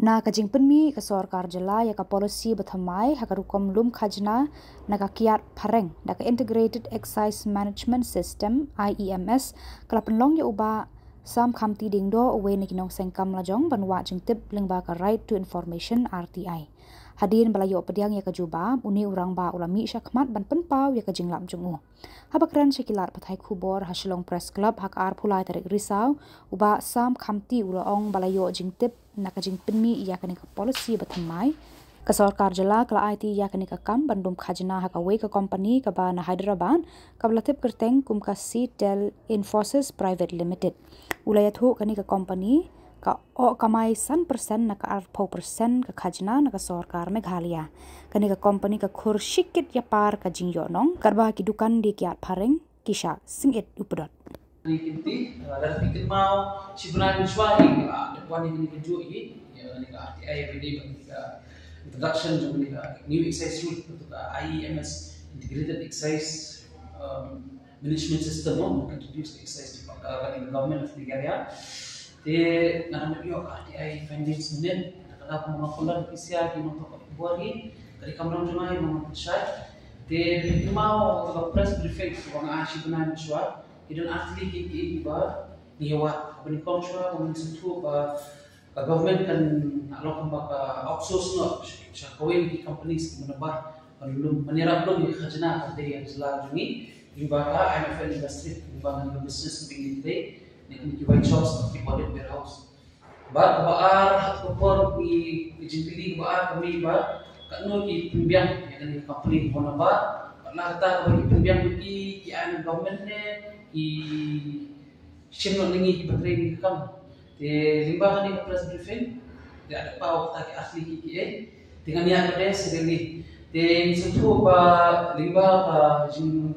Na kajing penmi ka sarkar jela ya ka policy bathamai hakarukom lum khajna na ka kiat phareng da ka integrated excise management system IEMS kala penlong ya uba sam khamti dingdo awe ni kinong sengkam lajong banwa jingtip lingba ka right to information RTI hadin balayo pediang ya ka juba uni urang ba ulami syakmat ban penpau ya ka jinglam jungu habakran sekilat pathai khubor hasilong press club hak ar phulai tarik risau uba sam khamti ulaong balayo jingtip nakajing penmi ia kani ka policy bathamai ka sarkar jela kala IT ia kani ka kam bandum khajna ha ka we ka company ka ba na Hyderabad ka blatip kerteng kum ka Citel Infosys Private Limited ulaya thu kani ka company ka o kamai 100% na ka 4% ka khajna na ka sarkar Meghalaya kani ka company ka khur shikit ya par ka jingyo nong karba ki dukan di kiat phareng kisha singit updot Inti dari pikir mau si benar suami depan ini keju ini ya ni RTI everyday bagi introduction juga new excise rule untuk IEMS integrated excise management system untuk introduce excise di government of Nigeria. Di nama yo RTI findings ini kata pengakuan kisah di untuk buari dari kamera jemaah yang mempercayai di pikir mau untuk press briefing orang asyik benar suami Idan asli kiki ba niwa abin komswa kung situ ba government kan alok ba outsource no sa kawin di companies menebar belum menyerap belum di khazanah kadai yang selajungi juga IMF industry kembangan business begini ni ki white house di audit warehouse ba baar kopor di jintili baar kami ba kanu ki pembiang yang di company bona ba lah kata bagi pembiang bagi ki government ne I shimno ningi baterai ni kam te limba ni press briefing te ada pau ta asli ki dengan yang ada sedeli te misalnya ba limba ka jin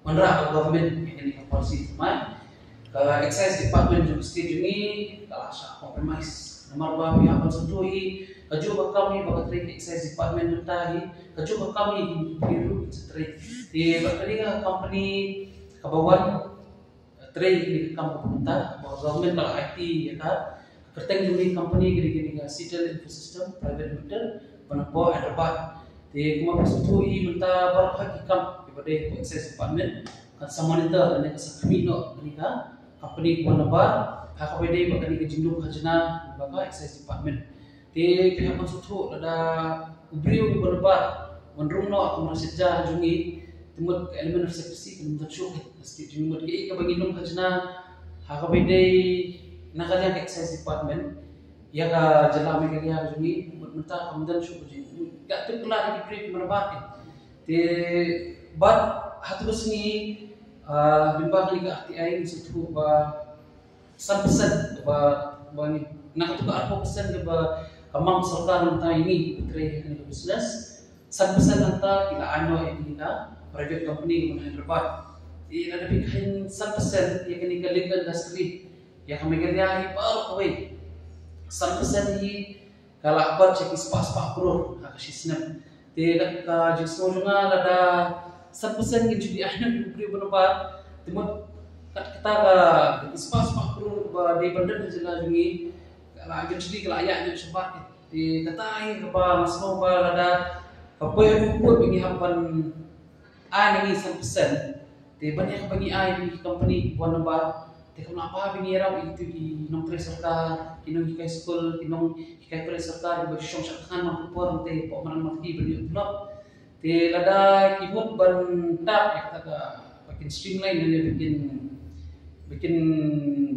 manra government ini ka policy mai ka excise department juga state ni kala sa compromise nomor ba ya kan sutui kaju ba kami ba baterai excise department tahi kaju ba kami biru straight te ba company kabawan trade di kampung pemerintah bahwa government kalau IT ya kan kerteng di company gini-gini Citel Infosystem Private Limited penapo Hyderabad di kuma pesutu I minta berapa kam kepada excise department kan sama nita dan kesakmi no ini kan company penabar hak KPD bahkan di jinduk khazanah bahkan excise department di pihak pesutu ada ubriu penabar menrung no aku masih jungi timut elemen of secrecy kan mencuci pasti timut ke ka banginum khazna ha ka bedai nakanya excise department ya ka jala me kaya jumi menta kamdan shu ji ga tukla di brief marbat te bad hatu besni limba kali ka RTI situ ba 100% ba bani nak tu ka 4% ba kamang sarkar nta ini tre kan business 100% nta ila ano ini ka private company di Hyderabad. Di ada pikain 100% yang kini ke legal industry yang kami kerja baru kawin 100% ini kalau apa cek ispas crore hak sisnam. Di ka jisno juga ada 100% yang jadi anak diberi berubah. Timut kita ka ispas crore di bandar jelas ini kalau agak jadi kalau ayahnya sebat di katai apa masno ba ada apa yang buat penghiapan ani 100% te banyak bagi ai di company buat nambah te kenapa bini raw itu di nong serta kinong hikay school kinong hikay serta di bagi syong syakhan makupor te po man mati bani blog te lada kibut ban tak kita ka bikin streamline dan bikin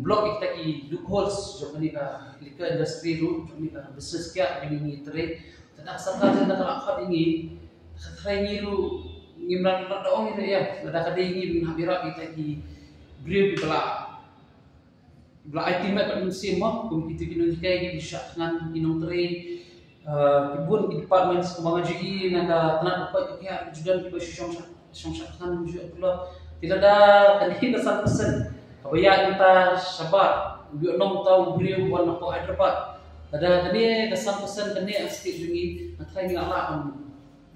blog kita ki loopholes jo kani ka lika industry ru jo ni ka business kya bini trade tak serta janda kalakhat ini try ngiru ngimran doong itu ya ada kadingi habira kita di brief bela IT mat musim kum kita kinong kay di shot ngan kinong trade kibun di department kembangan GE naga tanah dapat kaya juga di syong kan juga pula tidak ada kadingi 100% kabayaan kita sabar biar nong tahu brief warna ko Hyderabad ada kadingi 100% kadingi asik jungi natry ngala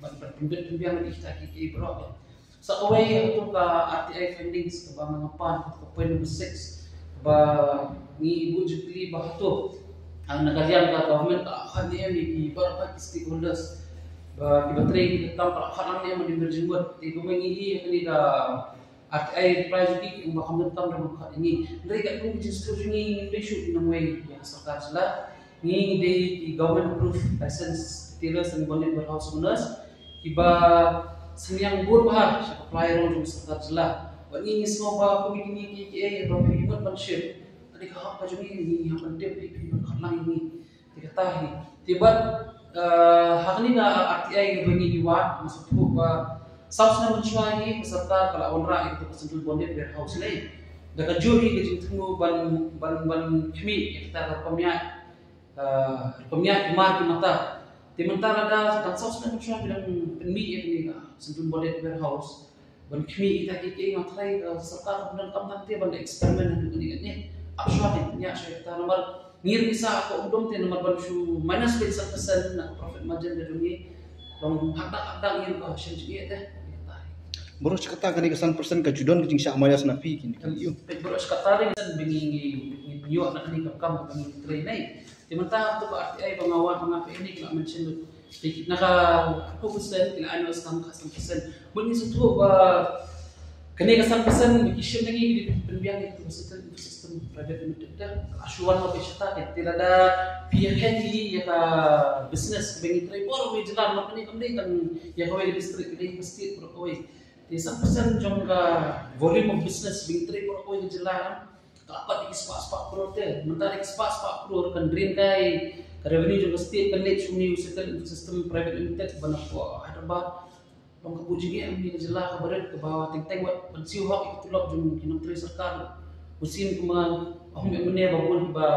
pembiang di kita kiki bro. So away untuk RTI findings ke bangan pan ke poin number 6 ba ni ibu jukli bahatu ang nagalian ka government kan niya ni para stakeholders ba kibatray tam para kan niya mo divergent ti gumengi ni ka at ay prize di kung makamit tam na mga ini ndray ka kung disclosure ni issue in way ya sarkar sila ni di government approved license retailers and bonded warehouse owners iba senyang bur bah sa supplier ron sarkar sila wani semua ba komiti ni ba human partnership tadi ka pa jumi ni yang penting pi lang ini diketahui tiba hakni na RTI bagi diwat masuk ba saus na mencuai peserta kala onra itu kesentul bonded warehouse lain daga juri ke tunggu ban kami kita pemiak mata sementara ada dan saus na mencuai bilang penmi ini sentul bonded warehouse ban kami kita kiki ngatrai serta kemudian kamtante ban eksperimen ini abswah ya saya kita nomor ngir bisa ako udom te nomor banshu minus 20% na profit margin da dungi long hada ngir ko shenji te boros kata kani kesan persen ka judon kicing syak maya snapi kini yo boros kata ring san bingi yo na kani kam kami train nai timanta to ba RTI pengawan pengapi ini kila mention naka 2% kila annual scam kasan persen bunyi sutu ba kani kesan persen bikishin lagi di penbiang itu sistem private limited asuhan mo besata tidak ada pihak ini ya ka business bengi tray por we jalan makni kamni kan ya kawai di district ini pasti pro kawai di 1% jong ka volume of business bengi tray por kawai jalan dapat di spa pro te mentari spa pro kan drain kai revenue jong state kan net sumi sistem private limited bana ko Hyderabad long kabuji ni amni jela kabaret ke bawah teng wat pensiu hak itu lok jong kinam tri sarkar musim kuma ahum mene babun ba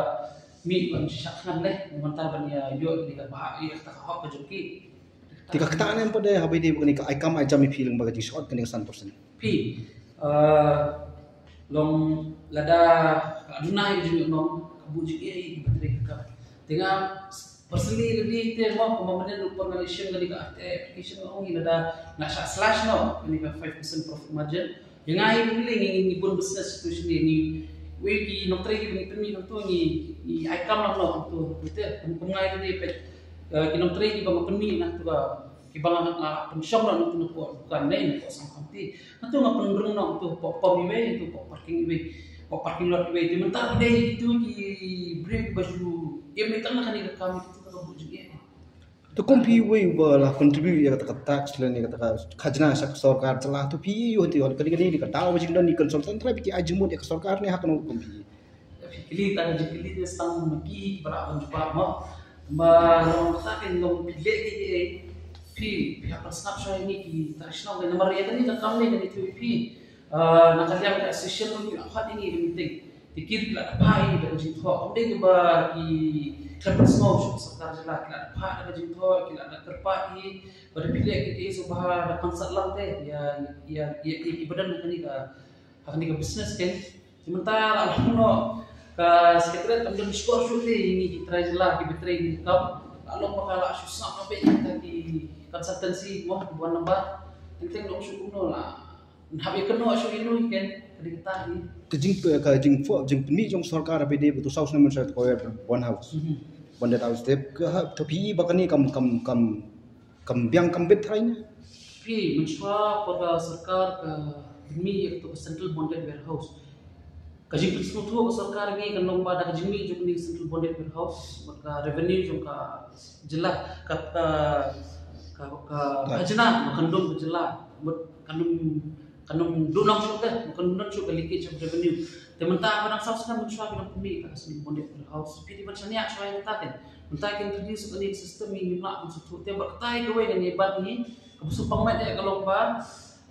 mi ban syakhan leh mantap ban ya yo ni ka bah ya ta hak ke joki tika ketaan yang pada habai di bukan ka aikam ai jami feeling baga di short kani kesan persen pi long lada aduna ju nom kabuji ai batri ka tengah personally lagi te mo kuma menen organization kali ka application ong lada na slash no ni ka 5% profit margin yang ai biling ni bun business situation ni we ki no tray ni permi no to ni ai kam no to itu kum ngai ni pet ki no tray ki ba permi na to ki ba pensyong no to bukan lain ko sang kamti na to ngapun no to pom iwe to parking lot iwe di mentar deh itu ki break baju yang ni tengah ni kami itu ka bujuk ya to kompi we bala contribute ya kata tax le ni kata khajna sak sarkar celah tu pi yo ti kali kali ni kata wajib dan ni consultant tra bi ajmut ya sarkar ni hakno kompi fikili ta jikili de stang magi bara on jpa mo ba long ta ken long pile ki fi pihak snapshot ini ki national dan nomor ya ni kam ni ni tu pi nakaliam ka session ni akhat ini meeting dikir kila apa ini dah jin tho amde ke ba ki kerpas mau sarkar jela kila apa dah jin tho kila ada terpa ini pada pilih ke so bah ada konsert lang teh ya ibadan ni ka business kan sementara alhamdulillah ka sekretariat amde skor shoot ini kita jela ki betray ni kap lalu makala susah sampai kita di konsultansi mau buat number penting dong syukur lah habi keno asu inu kan diketahui kajing fo jing pni jong sarkar bede betu saus namun saya ko one house bonded house step ke tapi bakani kam biang kam bet haina pi menshwa pada sarkar ka mi itu central bonded warehouse kajing prisno tu sarkar ni kan lomba da kajing mi jong ni central bonded warehouse maka revenue jong ka jela ka khajna makandum jela kanum dunang syuka kanum syuka leakage of revenue tementang padang saus kan mencuai bilang kumi ka asli bonded warehouse pidi macamnya syai taken mentah kan introduce ni sistem ini nak masuk tu tembak tai gawe dengan hebat ni kebusu pangmat ya kalau ba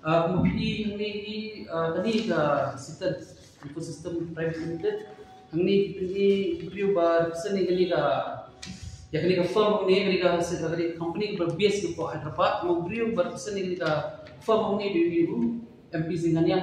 kemudian ni tadi ka sistem private limited ni pidi ba seni kali ka ya kali ka firm ni kali ka company berbase di Hyderabad mau beliau berpesan ni kali ka firm ni di MP Singhania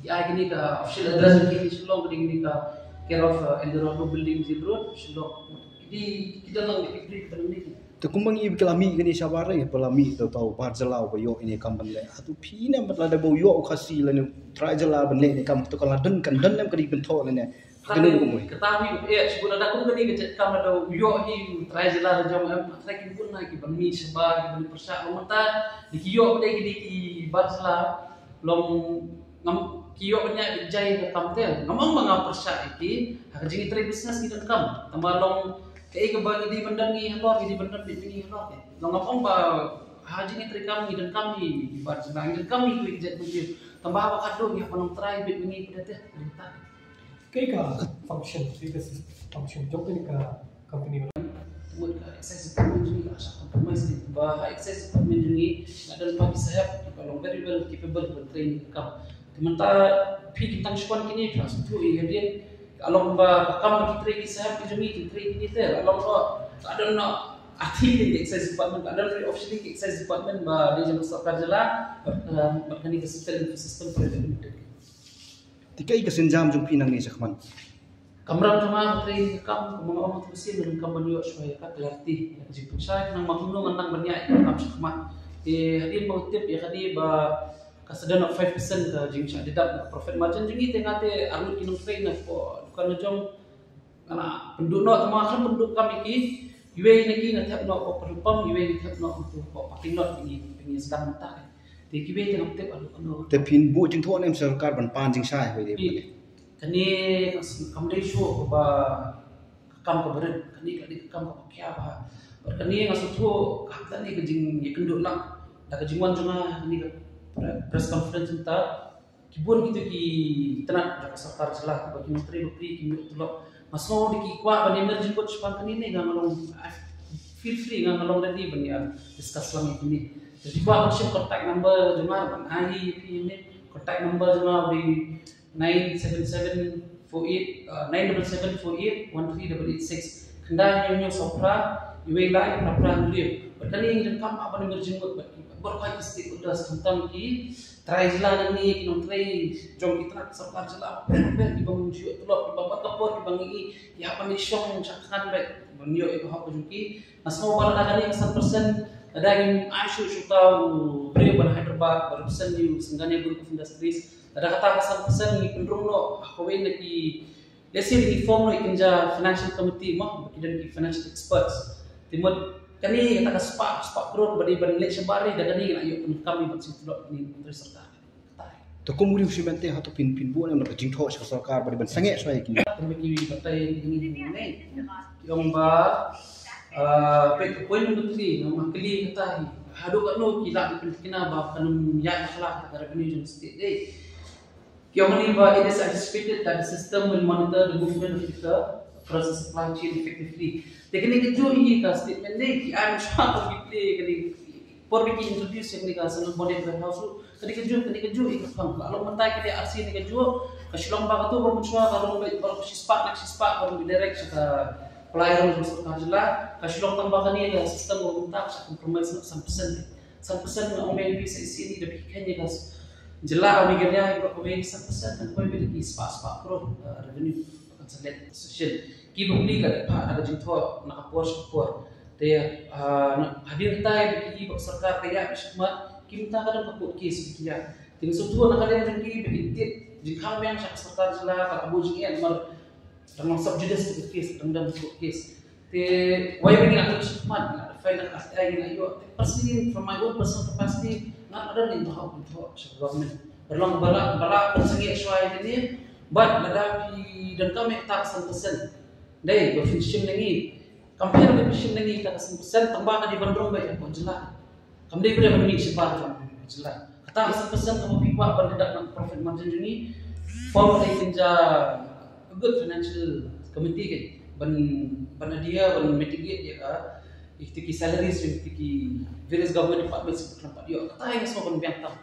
ya gini ka official address ni Shillong gini ka care of Eldorado building Zil Road Shillong di kita lang dipilih pada ni to kumbang i kelami gini syawara ya pelami tahu parjelau bayo ini kamban le atu pina matla da boyo khasi le ni trajala ban le ni kam to kala dan kan dan lam kadi bento le ne Kenung kumui. Ketahui ya sebelum ada pun kini kecek kam ada uyok hi try jelas jom try pun naik bani sebab bani persak menta dikiyok pada ki barsla long ngam kiyok banyak dijai ke kam tel ngamang manga persak iki hak jingi try business kita kam tambah long kei ke bagi di benda ni halor di benda ni halor long ngapong ba ha jingi try kam dan kami barsla dan kami ku jet begitu tambah apa kado ya panong try bit ni pada teh minta Kaya function job ini ke company buat access department juga asal compromise ni bah access department ini ada pagi saya kalau very well capable for training kam teman pi kita shuan kini plus tu kemudian kalau kam kita training saya pi jumi training ni ter kalau ada nak arti di access department ada dari officially access department bah dia jangan sarkar jela berkani ke sistem private Tikai kesenjam jumpi nang ni sakman. Kamram jama train kam kumang tu mesin dengan kam banyo supaya kat lerti ya jipun saya nang makuno nang banyak kam sakman. Hadin mau tip ya kadi ba kasadan 5% ke jing sa dedak profit margin jingi tengate arut kinong train ko kan jong ana penduduk no tama kan penduduk kam iki yue niki ngatap no ko perpam yue ngatap no ko paking not ini sedang mentah. Tikibe tengok tip alu kono. Tepin bu jing thon em sarkar ban pan jing sai hoi de. Kani kamdei show ba kam ko beren kani kadi kam ko kya ba. Kani ngaso thu kata ni kejing yekenduk lang. Da kejing wan janga ni press conference ta kibun gitu ki tenat da sarkar salah bagi menteri bukti ki tulok maso di kwa ban emergency coach pan kani ni ngalong feel free ngalong tadi ban ya discuss lang ini. Jadi buat masih kontak number jemaah ban AI ini kontak number jemaah di 97748 97748 13886 kendali nyo sopra iwe lai pra ndio berkali dan kam apa ni berjenggot berkai isti udah tentang ki try jalan ni kinong try jom kita nak sarkar jela ber di bangun jiu telok di babat kapor di bangi ya apa ni syong cakkan baik banyo itu hak juki masmo bala dagani 100% ada yang Aisyah tahu beliau pada Hyderabad berpesan di Sengganya Group of Industries ada kata pesan-pesan ni pendrung no aku ini ki desi di form no ikinja financial committee mah dan ki financial experts timur kani kata sepak perut bagi banlek sebari dan kani ayo pun kami bersitu ni menteri serta To komuri usimente ha to pin bu em nak jing tho sarkar ban ban sange swai kini. Kami ki batai ini yang ba pek poin menteri nama kali kata hadu kanu kila kena ba kanu ya akhlak kata revenue state day kau ni ba it is anticipated that the system will monitor the movement of the process supply chain effectively teknik itu ini ka statement day ki I'm sure to be kali por biki introduce yang ni ka sangat body warehouse kali keju ikut kam kalau mentai kita RC ni keju kasilong ba katu ba muncul kalau ba sispak kalau direct kita pelayaran sarkar jela kasilong tambahkan ni ada sistem untuk compromise 100% na umay bisa isini da pikanya kas jela ni ganya ibro umay 100% dan koi bili spa pro revenue akan selet social kibuk ni ka ada jingtho nakapor te hadir tay biki sarkar kaya bismat kimta kadang kaput kes bikiya tinggal sutu nakadang jingki bikitit jingkang yang sarkar jela ka abu jingin mar dalam subjudice to case dalam case the why we nak cepat nak file nak ai nak yo personally from my own personal capacity nak ada ni tahu untuk government berlang bala persegi swai ini but ladapi dan kami tak 100% dai berfungsi lagi compare berfungsi lagi tak 100% tambah di bandrong baik pun jelas kami dia beri sebar jelas kata 100% kamu pipa berdedak nak profit margin ini form dari kinja good financial committee kan ban dia ban mitigate dia ka ikti salaries ikti various government departments tempat dia kata yang semua ban biang tam